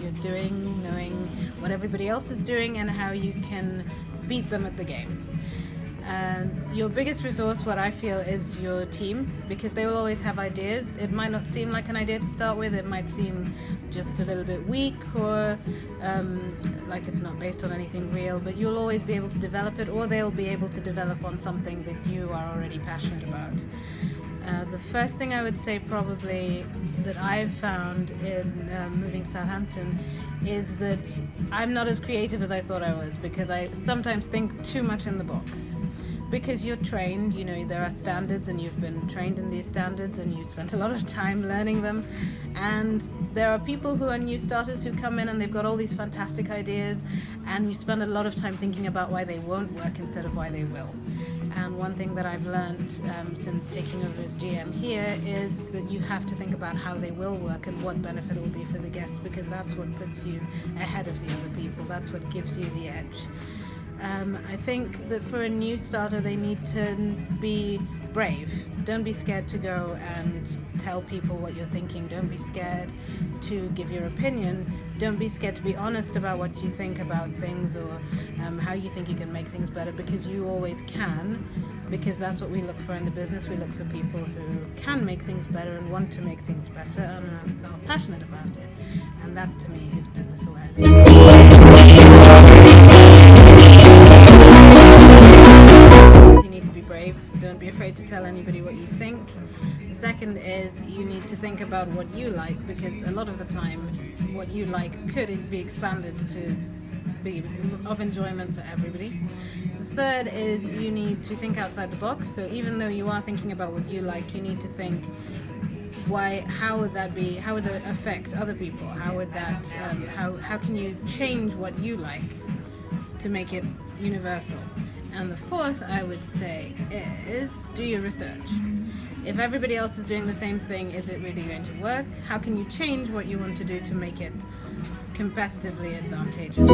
you're doing, knowing what everybody else is doing, and how you can beat them at the game. Your biggest resource, what I feel, is your team, because they will always have ideas. It might not seem like an idea to start with, it might seem just a little bit weak, or like it's not based on anything real, but you'll always be able to develop it, or they'll be able to develop on something that you are already passionate about. The first thing I would say probably that I've found in moving to Southampton is that I'm not as creative as I thought I was, because I sometimes think too much in the box. Because you're trained, you know, there are standards and you've been trained in these standards and you've spent a lot of time learning them, and there are people who are new starters who come in and they've got all these fantastic ideas, and you spend a lot of time thinking about why they won't work instead of why they will. And one thing that I've learned since taking over as GM here is that you have to think about how they will work and what benefit it will be for the guests, because that's what puts you ahead of the other people, that's what gives you the edge. I think that for a new starter they need to be brave. Don't be scared to go and tell people what you're thinking. Don't be scared to give your opinion. Don't be scared to be honest about what you think about things, or how you think you can make things better, because you always can, because that's what we look for in the business. We look for people who can make things better and want to make things better and are passionate about it, and that to me is business awareness. You need to be brave. Don't be afraid to tell anybody what you think. The second is you need to think about what you like, because a lot of the time what you like could be expanded to be of enjoyment for everybody. The third is you need to think outside the box. So even though you are thinking about what you like, you need to think, how would that affect other people? How would that how can you change what you like to make it universal? And the fourth, I would say, is do your research. If everybody else is doing the same thing, is it really going to work? How can you change what you want to do to make it competitively advantageous?